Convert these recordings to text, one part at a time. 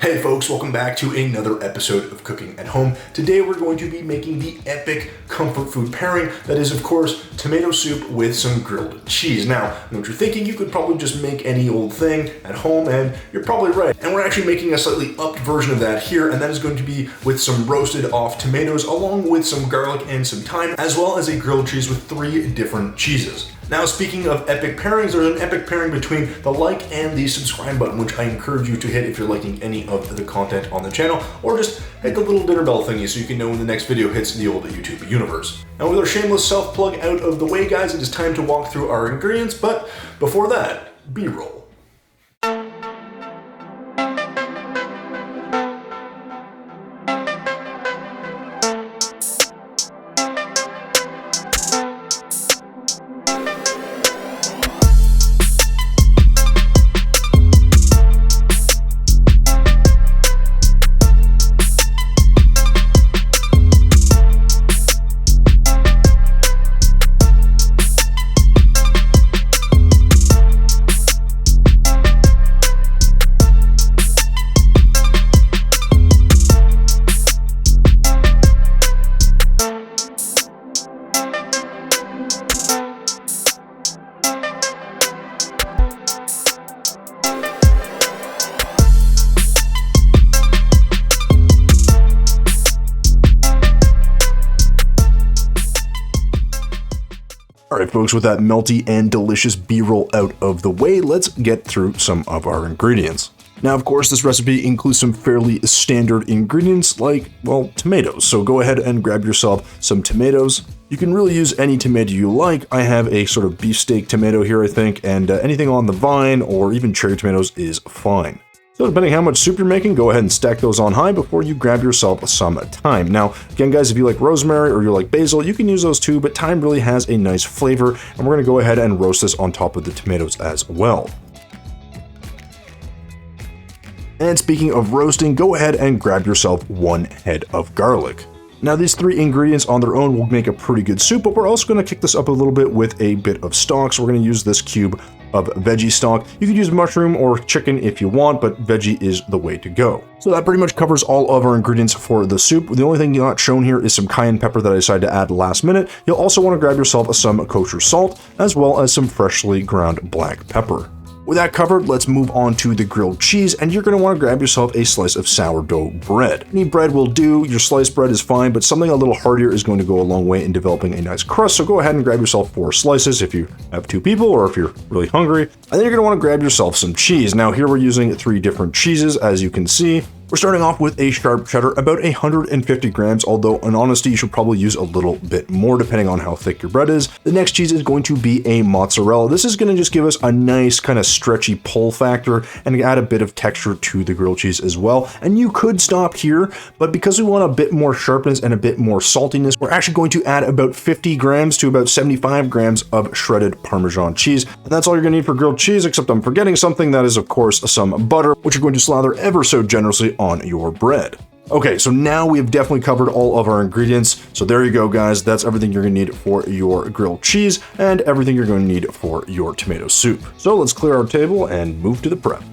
Hey folks, welcome back to another episode of Cooking at Home. Today we're going to be making the epic comfort food pairing that is, of course, tomato soup with some grilled cheese. Now, I know what you're thinking, you could probably just make any old thing at home, and you're probably right. And we're actually making a slightly upped version of that here, and that is going to be with some roasted off tomatoes along with some garlic and some thyme, as well as a grilled cheese with 3 different cheeses. Now, speaking of epic pairings, there's an epic pairing between the like and the subscribe button, which I encourage you to hit if you're liking any of the content on the channel, or just hit the little dinner bell thingy so you can know when the next video hits the old YouTube universe. Now, with our shameless self-plug out of the way, guys, it is time to walk through our ingredients, but before that, B-roll. Alright folks, with that melty and delicious B-roll out of the way, let's get through some of our ingredients. Now, of course, this recipe includes some fairly standard ingredients like, well, tomatoes. So go ahead and grab yourself some tomatoes. You can really use any tomato you like. I have a sort of beefsteak tomato here, I think, and anything on the vine or even cherry tomatoes is fine. So depending how much soup you're making, go ahead and stack those on high before you grab yourself some thyme. Now, again guys, if you like rosemary or you like basil, you can use those too, but thyme really has a nice flavor, and we're gonna go ahead and roast this on top of the tomatoes as well. And speaking of roasting, go ahead and grab yourself 1 head of garlic. Now, these 3 ingredients on their own will make a pretty good soup, but we're also going to kick this up a little bit with a bit of stock. So we're going to use this cube of veggie stock. You could use mushroom or chicken if you want, but veggie is the way to go. So that pretty much covers all of our ingredients for the soup. The only thing not shown here is some cayenne pepper that I decided to add last minute. You'll also want to grab yourself some kosher salt, as well as some freshly ground black pepper. With that covered, let's move on to the grilled cheese, and you're going to want to grab yourself a slice of sourdough bread. Any bread will do, your sliced bread is fine, but something a little heartier is going to go a long way in developing a nice crust, so go ahead and grab yourself 4 slices if you have 2 people or if you're really hungry. And then you're going to want to grab yourself some cheese. Now here we're using 3 different cheeses, as you can see. We're starting off with a sharp cheddar, about 150 grams, although in honesty, you should probably use a little bit more depending on how thick your bread is. The next cheese is going to be a mozzarella. This is going to just give us a nice kind of stretchy pull factor and add a bit of texture to the grilled cheese as well. And you could stop here, but because we want a bit more sharpness and a bit more saltiness, we're actually going to add about 50 grams to about 75 grams of shredded Parmesan cheese. And that's all you're going to need for grilled cheese, except I'm forgetting something, that is of course some butter, which you're going to slather ever so generously on your bread. Okay, so now we've definitely covered all of our ingredients. So there you go, guys. That's everything you're going to need for your grilled cheese and everything you're going to need for your tomato soup. So let's clear our table and move to the prep.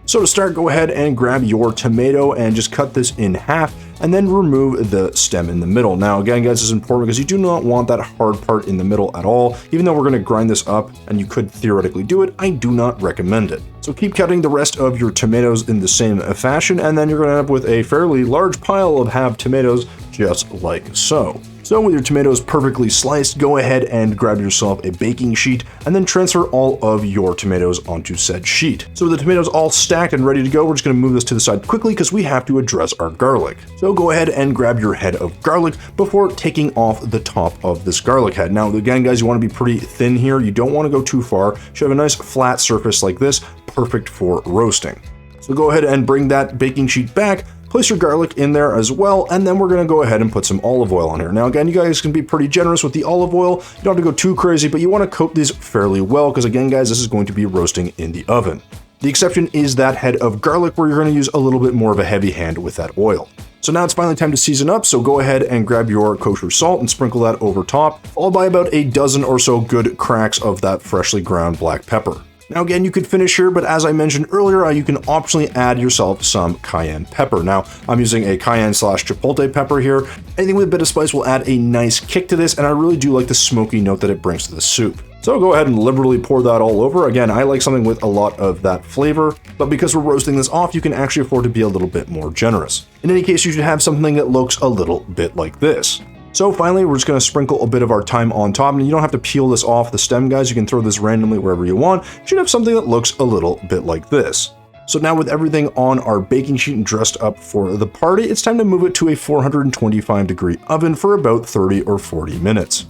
So to start, go ahead and grab your tomato and just cut this in half, and then remove the stem in the middle. Now, again, guys, this is important because you do not want that hard part in the middle at all. Even though we're going to grind this up, and you could theoretically do it, I do not recommend it. So keep cutting the rest of your tomatoes in the same fashion, and then you're going to end up with a fairly large pile of halved tomatoes, just like so. So with your tomatoes perfectly sliced, go ahead and grab yourself a baking sheet and then transfer all of your tomatoes onto said sheet. So with the tomatoes all stacked and ready to go, we're just going to move this to the side quickly because we have to address our garlic. So go ahead and grab your head of garlic before taking off the top of this garlic head. Now again, guys, you want to be pretty thin here. You don't want to go too far. You should have a nice flat surface like this, perfect for roasting. So go ahead and bring that baking sheet back. Place your garlic in there as well, and then we're going to go ahead and put some olive oil on here. Now again, you guys can be pretty generous with the olive oil. You don't have to go too crazy, but you want to coat these fairly well because again, guys, this is going to be roasting in the oven. The exception is that head of garlic where you're going to use a little bit more of a heavy hand with that oil. So now it's finally time to season up, so go ahead and grab your kosher salt and sprinkle that over top, followed by about a dozen or so good cracks of that freshly ground black pepper. Now again, you could finish here, but as I mentioned earlier, you can optionally add yourself some cayenne pepper. Now, I'm using a cayenne/chipotle pepper here. Anything with a bit of spice will add a nice kick to this, and I really do like the smoky note that it brings to the soup. So go ahead and liberally pour that all over. Again, I like something with a lot of that flavor, but because we're roasting this off, you can actually afford to be a little bit more generous. In any case, you should have something that looks a little bit like this. So finally, we're just going to sprinkle a bit of our thyme on top, and you don't have to peel this off the stem, guys. You can throw this randomly wherever you want. You should have something that looks a little bit like this. So now with everything on our baking sheet and dressed up for the party, it's time to move it to a 425-degree oven for about 30 or 40 minutes.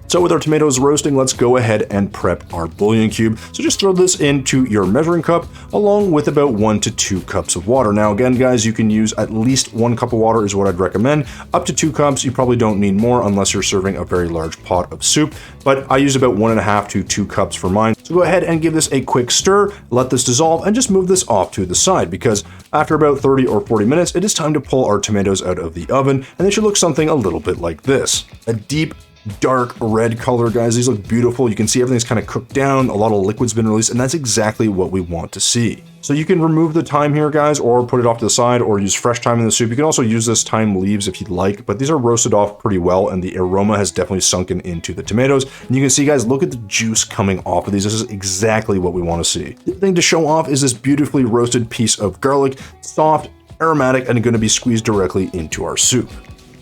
So with our tomatoes roasting, let's go ahead and prep our bouillon cube. So just throw this into your measuring cup along with about 1 to 2 cups of water. Now again, guys, you can use at least 1 cup of water is what I'd recommend. Up to 2 cups, you probably don't need more unless you're serving a very large pot of soup, but I use about 1.5 to 2 cups for mine. So go ahead and give this a quick stir, let this dissolve, and just move this off to the side, because after about 30 or 40 minutes, it is time to pull our tomatoes out of the oven, and they should look something a little bit like this. A deep, dark red color, guys. These look beautiful. You can see everything's kind of cooked down, a lot of liquid's been released, and that's exactly what we want to see. So you can remove the thyme here, guys, or put it off to the side, or use fresh thyme in the soup. You can also use this thyme leaves if you'd like, but these are roasted off pretty well, and the aroma has definitely sunken into the tomatoes. And you can see, guys, look at the juice coming off of these. This is exactly what we want to see. The thing to show off is this beautifully roasted piece of garlic, soft, aromatic, and going to be squeezed directly into our soup.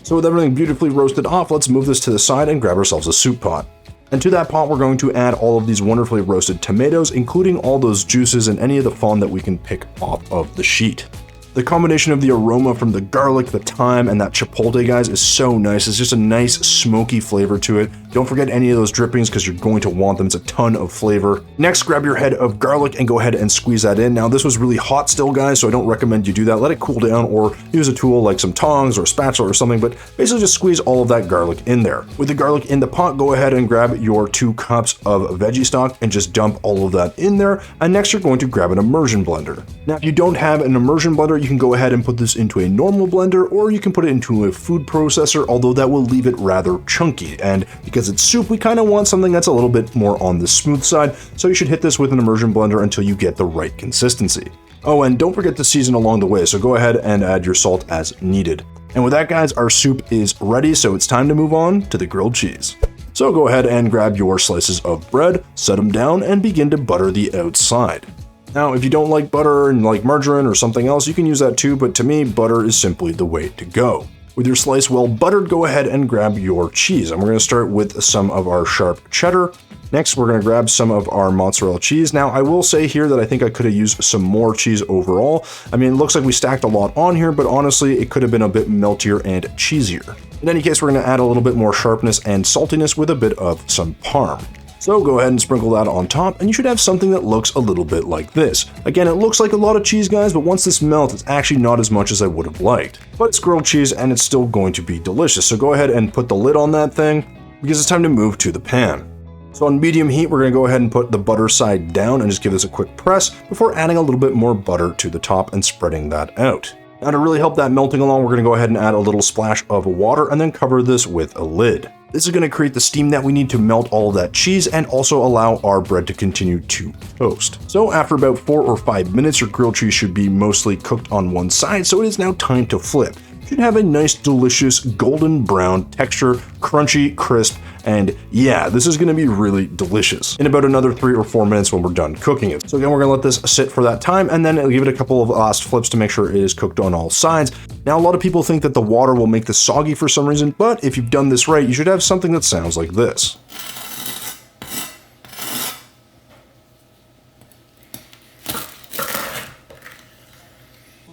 So with everything beautifully roasted off, let's move this to the side and grab ourselves a soup pot. And to that pot, we're going to add all of these wonderfully roasted tomatoes, including all those juices and any of the fond that we can pick off of the sheet. The combination of the aroma from the garlic, the thyme, and that chipotle, guys, is so nice. It's just a nice smoky flavor to it. Don't forget any of those drippings because you're going to want them. It's a ton of flavor. Next, grab your head of garlic and go ahead and squeeze that in. Now, this was really hot still, guys, so I don't recommend you do that. Let it cool down or use a tool like some tongs or a spatula or something, but basically just squeeze all of that garlic in there. With the garlic in the pot, go ahead and grab your 2 cups of veggie stock and just dump all of that in there. And next, you're going to grab an immersion blender. Now, if you don't have an immersion blender, you can go ahead and put this into a normal blender, or you can put it into a food processor, although that will leave it rather chunky. And because it's soup, we kind of want something that's a little bit more on the smooth side, so you should hit this with an immersion blender until you get the right consistency. Oh, and don't forget to season along the way, so go ahead and add your salt as needed. And with that, guys, our soup is ready, so it's time to move on to the grilled cheese. So go ahead and grab your slices of bread, set them down, and begin to butter the outside. Now, if you don't like butter and like margarine or something else, you can use that too, but to me, butter is simply the way to go. With your slice well buttered, go ahead and grab your cheese. And we're going to start with some of our sharp cheddar. Next, we're going to grab some of our mozzarella cheese. Now, I will say here that I think I could have used some more cheese overall. I mean, it looks like we stacked a lot on here, but honestly, it could have been a bit meltier and cheesier. In any case, we're going to add a little bit more sharpness and saltiness with a bit of some parm. So go ahead and sprinkle that on top, and you should have something that looks a little bit like this. Again, it looks like a lot of cheese, guys, but once this melts, it's actually not as much as I would have liked. But it's grilled cheese, and it's still going to be delicious. So go ahead and put the lid on that thing, because it's time to move to the pan. So on medium heat, we're going to go ahead and put the butter side down and just give this a quick press before adding a little bit more butter to the top and spreading that out. Now to really help that melting along, we're going to go ahead and add a little splash of water and then cover this with a lid. This is going to create the steam that we need to melt all of that cheese and also allow our bread to continue to toast. So after about 4 or 5 minutes, your grilled cheese should be mostly cooked on one side, so it is now time to flip. You should have a nice, delicious, golden brown texture, crunchy, crisp, and yeah, this is going to be really delicious in about another 3 or 4 minutes when we're done cooking it. So again, we're going to let this sit for that time and then give it a couple of last flips to make sure it is cooked on all sides. Now, a lot of people think that the water will make this soggy for some reason, but if you've done this right, you should have something that sounds like this.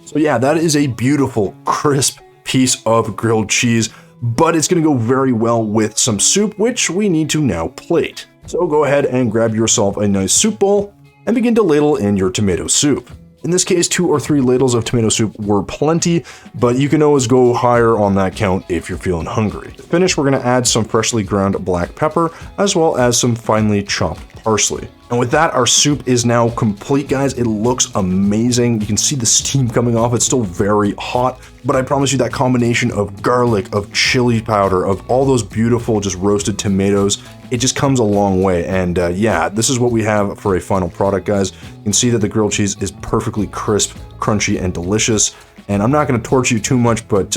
So yeah, that is a beautiful, crisp piece of grilled cheese, but it's going to go very well with some soup, which we need to now plate. So go ahead and grab yourself a nice soup bowl and begin to ladle in your tomato soup. In this case, 2 or 3 ladles of tomato soup were plenty, but you can always go higher on that count if you're feeling hungry. To finish, we're going to add some freshly ground black pepper, as well as some finely chopped parsley. And with that, our soup is now complete, guys. It looks amazing. You can see the steam coming off. It's still very hot, but I promise you that combination of garlic, of chili powder, of all those beautiful just roasted tomatoes, it just comes a long way. And yeah, this is what we have for a final product, guys. You can see that the grilled cheese is perfectly crisp, crunchy, and delicious. And I'm not going to torture you too much, but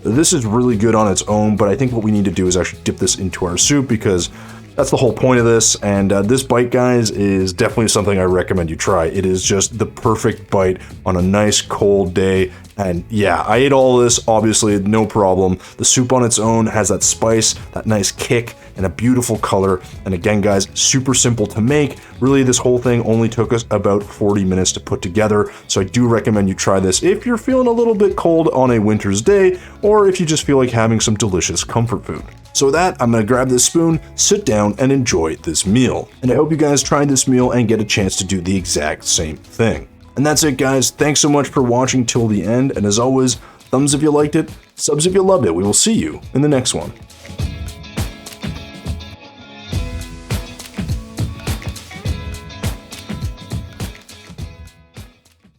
this is really good on its own. But I think what we need to do is actually dip this into our soup, because that's the whole point of this. And this bite, guys, is definitely something I recommend you try. It is just the perfect bite on a nice cold day. And yeah, I ate all this, obviously, no problem. The soup on its own has that spice, that nice kick, and a beautiful color. And again, guys, super simple to make. Really, this whole thing only took us about 40 minutes to put together. So I do recommend you try this if you're feeling a little bit cold on a winter's day, or if you just feel like having some delicious comfort food. So with that, I'm going to grab this spoon, sit down, and enjoy this meal. And I hope you guys try this meal and get a chance to do the exact same thing. And that's it, guys. Thanks so much for watching till the end. And as always, thumbs if you liked it, subs if you loved it. We will see you in the next one.